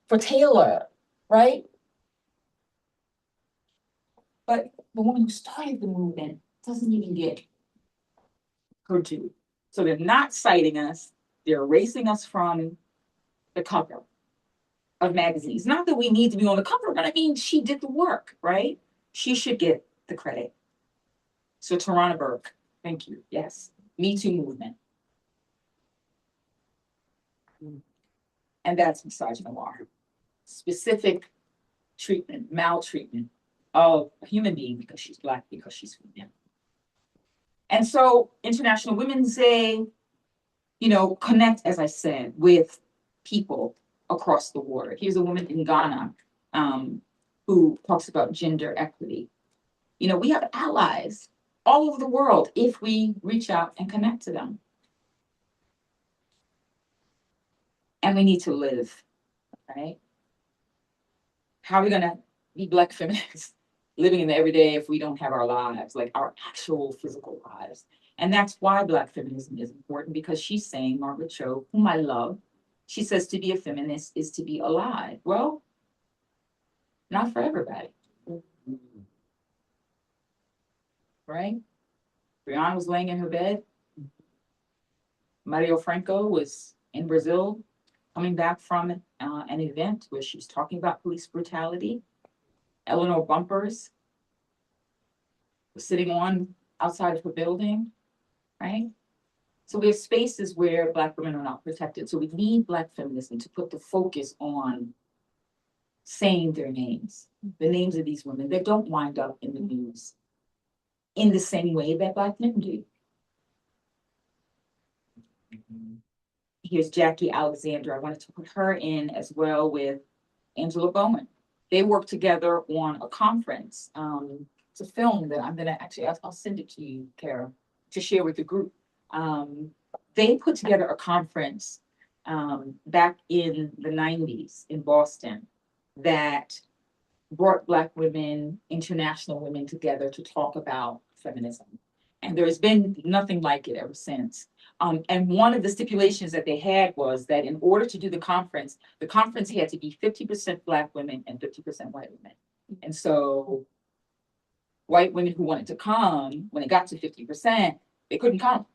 for Taylor, right? But the woman who started the movement doesn't even get her due. So they're not citing us, they're erasing us from the cover of magazines. Not that we need to be on the cover, but I mean, she did the work, right? She should get the credit. So Tarana Burke, thank you. Yes, Me Too movement. And that's misogynoir. Specific treatment, maltreatment of a human being because she's Black, because she's female. And so International Women's Day, connect, as I said, with people across the water. Here's a woman in Ghana who talks about gender equity. We have allies all over the world if we reach out and connect to them. And we need to live, right? How are we gonna be Black feminists living in the everyday if we don't have our lives, like our actual physical lives? And that's why Black feminism is important, because she's saying, Margaret Cho, whom I love, she says to be a feminist is to be alive. Well, not for everybody. Right? Brianna was laying in her bed. Mario Franco was in Brazil, coming back from an event where she was talking about police brutality. Eleanor Bumpers was sitting outside of her building, right? So we have spaces where Black women are not protected. So we need Black feminism to put the focus on saying their names, the names of these women that don't wind up in the news in the same way that Black men do. Here's Jackie Alexander. I wanted to put her in as well with Angela Bowman. They worked together on a conference. It's a film that I'm gonna I'll send it to you, Kara, to share with the group. They put together a conference back in the 90s in Boston that brought Black women, international women together to talk about feminism. And there has been nothing like it ever since. And one of the stipulations that they had was that in order to do the conference had to be 50% Black women and 50% white women. And so white women who wanted to come, when it got to 50%, they couldn't come.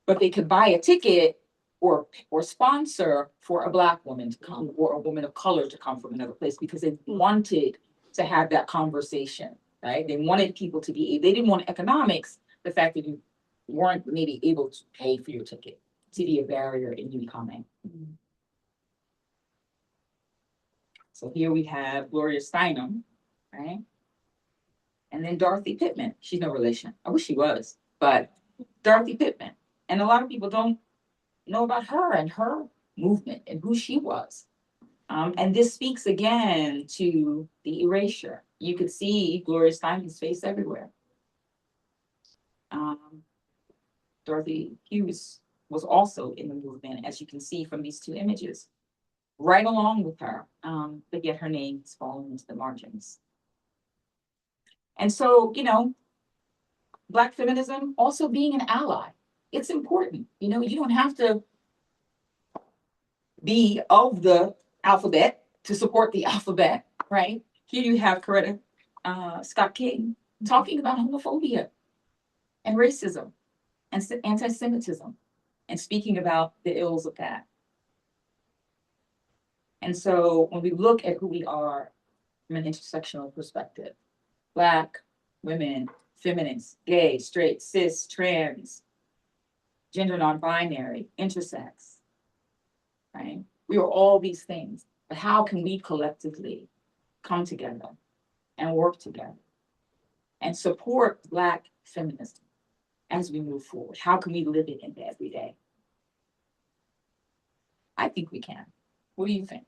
But they could buy a ticket or sponsor for a Black woman to come or a woman of color to come from another place, because they wanted to have that conversation, right? They wanted people to they didn't want economics, the fact that you weren't maybe able to pay for your ticket, to be a barrier in you coming. So here we have Gloria Steinem, right? And then Dorothy Pittman. She's no relation. I wish she was, but Dorothy Pittman. And a lot of people don't know about her and her movement and who she was. And this speaks again to the erasure. You could see Gloria Steinem's face everywhere. Dorothy Hughes was also in the movement, as you can see from these two images, right along with her, but yet her name is falling into the margins. And so, Black feminism also being an ally, it's important. You don't have to be of the alphabet to support the alphabet, right? Here you have Coretta Scott King talking about homophobia and racism and anti-Semitism and speaking about the ills of that. And so when we look at who we are from an intersectional perspective, Black, women, feminists, gay, straight, cis, trans, gender non-binary, intersex, right? We are all these things, but how can we collectively come together and work together and support Black feminism as we move forward? How can we live it in the everyday? I think we can. What do you think?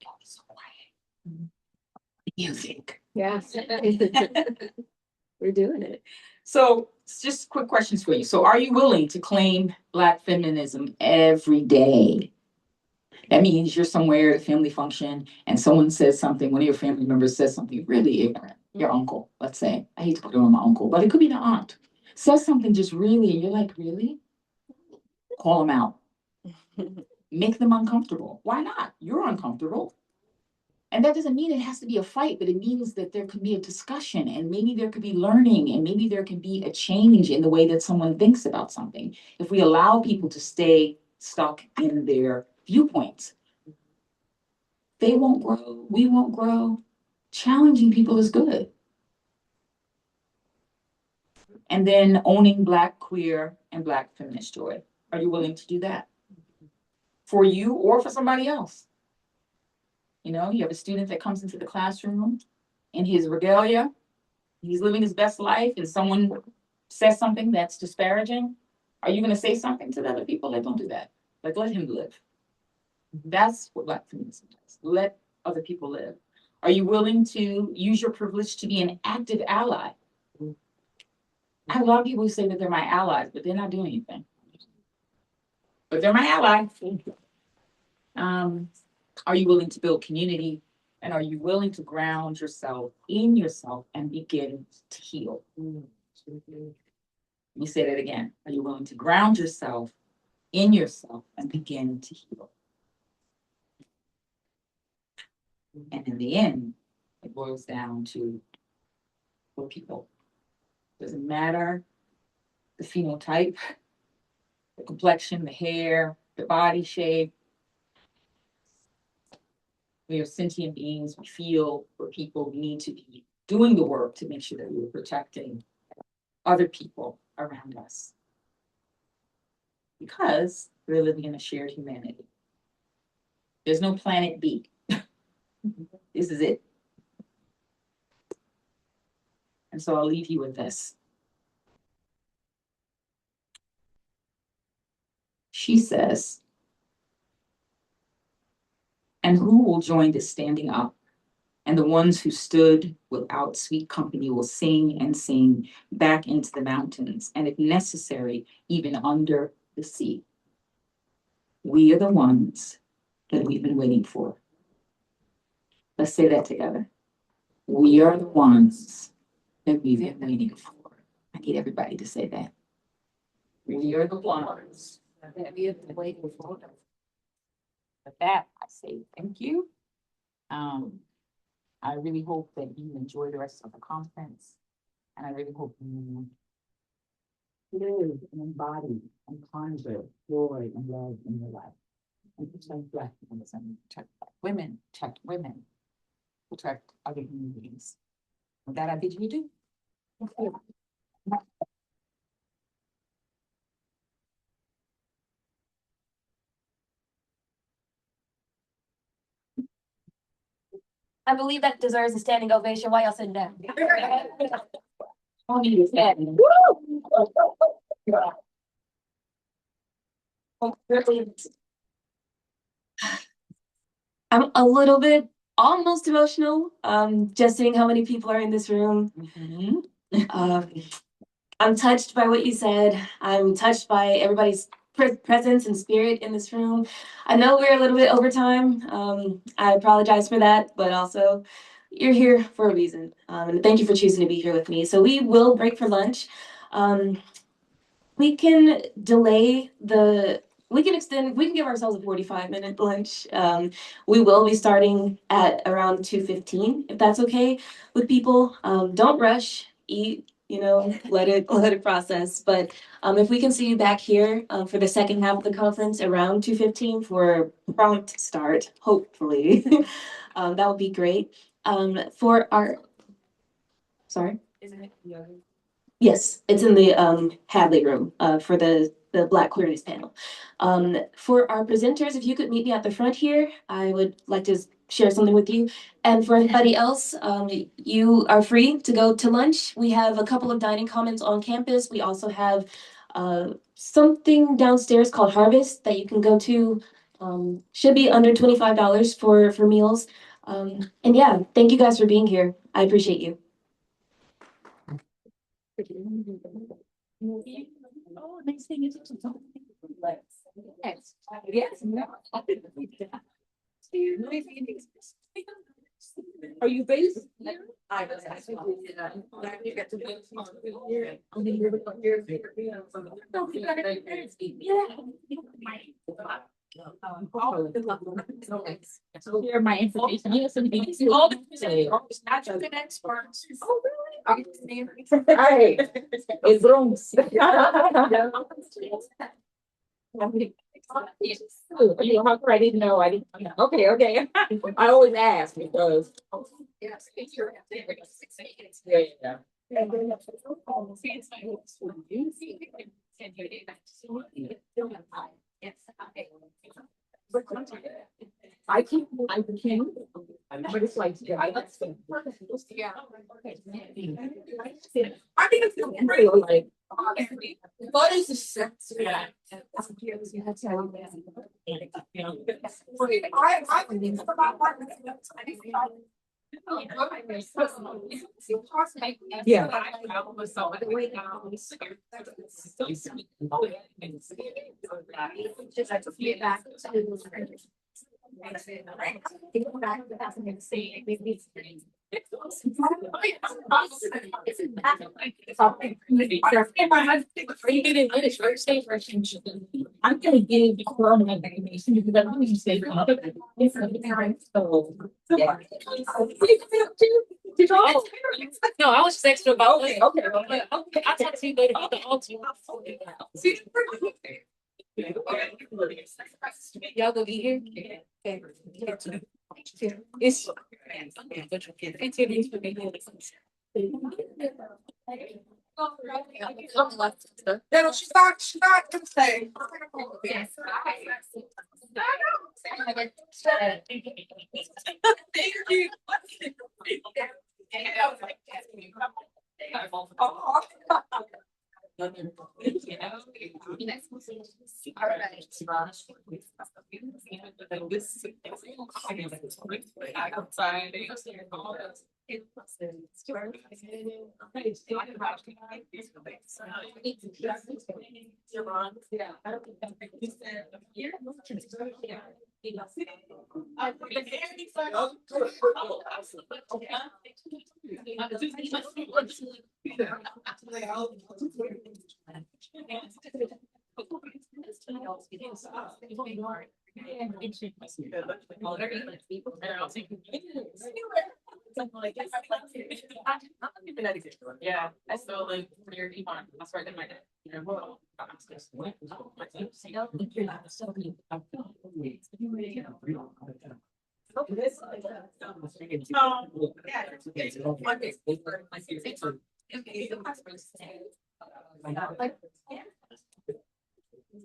Y'all be so quiet. Music. Yes. We're doing it. So just quick questions for you. So are you willing to claim Black feminism every day? That means you're somewhere at a family function and someone says something, one of your family members says something really ignorant. Your uncle, let's say, I hate to put it on my uncle, but it could be the aunt, says something just really, and you're like, really? Call them out. Make them uncomfortable. Why not? You're uncomfortable. And that doesn't mean it has to be a fight, but it means that there could be a discussion and maybe there could be learning and maybe there could be a change in the way that someone thinks about something. If we allow people to stay stuck in their viewpoints, they won't grow, we won't grow. Challenging people is good. And then owning Black, queer, and Black feminist joy. Are you willing to do that? For you or for somebody else? You know, you have a student that comes into the classroom in his regalia, he's living his best life, and someone says something that's disparaging. Are you going to say something to the other people? Like, don't do that. Like, let him live. That's what Black feminism does. Let other people live. Are you willing to use your privilege to be an active ally? I have a lot of people who say that they're my allies, but they're not doing anything. But they're my ally. Are you willing to build community? And are you willing to ground yourself in yourself and begin to heal? Let me say that again. Are you willing to ground yourself in yourself and begin to heal? And in the end, it boils down to we're people. Doesn't matter the phenotype, the complexion, the hair, the body shape. We are sentient beings. We feel for people. We need to be doing the work to make sure that we're protecting other people around us. Because we're living in a shared humanity. There's no planet B. This is it. And so I'll leave you with this. She says, and who will join this standing up? And the ones who stood without sweet company will sing and sing back into the mountains, and if necessary, even under the sea. We are the ones that we've been waiting for. Let's say that together. We are the ones that we've been waiting for. I need everybody to say that. We are the ones that we have been waiting for. With that, I say thank you. I really hope that you enjoy the rest of the conference. And I really hope you live and embody and conjure joy and love in your life. And protect Black feminism, protect Black women, protect other human beings. With that, I bid you adieu. Thank you. I believe that deserves a standing ovation. Why y'all sitting down? Only this happening. I'm a little bit almost emotional. Just seeing how many people are in this room. Um, I'm touched by what you said. I'm touched by everybody's presence and spirit in this room. I know we're a little bit over time. I apologize for that, but also you're here for a reason. And thank you for choosing to be here with me. So we will break for lunch. We can delay we can give ourselves a 45-minute lunch. We will be starting at around 2:15, if that's okay with people. Don't rush, eat, let it process. But if we can see you back here for the second half of the conference around 2:15 for a prompt start, hopefully, that would be great. For our, sorry? Isn't it the other? Yes, it's in the Hadley room for the Black Queerness panel. For our presenters, if you could meet me at the front here, I would like to share something with you. And for anybody else, you are free to go to lunch. We have a couple of dining commons on campus. We also have something downstairs called Harvest that you can go to. Should be under $25 for meals. And yeah, thank you guys for being here. I appreciate you. Oh, next thing is Yes, yes, no. Are you based here? I was actually, you get to be. So here are my information. Yes, and you see all the say, oh, it's not just an expert. Oh, really? Hey, it brooms. You how I didn't know. I didn't. Okay, okay. I always ask because. Yes. Yeah, yeah. I can't, but it's like, yeah, I think it's real, like. What is the sense? Yeah. Yeah. I'm gonna give the corona information because I'm going to say. No, I was just asking about. Okay, okay, okay. I'll talk to you later about the altar. Y'all gonna be here? It's. No, she's not gonna say. Yeah, I still like your Iman. That's right in my head.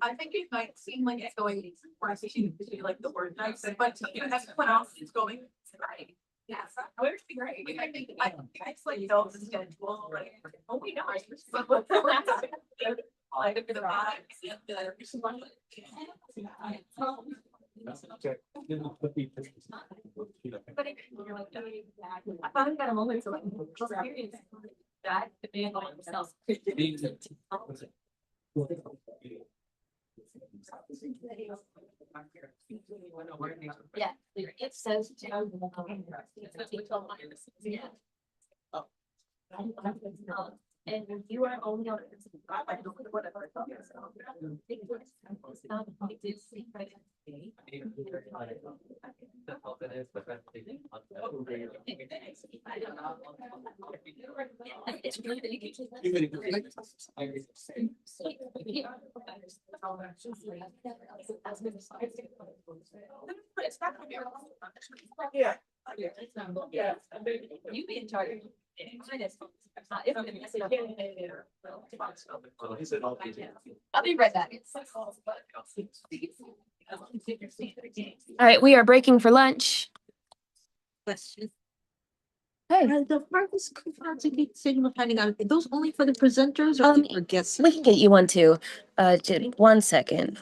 I think it might seem like it's going, or I see like the word nice, but everyone else is going right. Yes, that would be great. I think it's like build the schedule, like, oh, we know. I look for the vibes and the. I finally got a moment to like experience that demand on themselves. Yeah, it says. Yeah. And you are only on. It's not gonna be. Yeah. Yeah. You be in charge. I'll be right back. All right, we are breaking for lunch. Question. Hey, Are the purpose conferencing signal finding out, are those only for the presenters or for guests? we can get you one too. One second.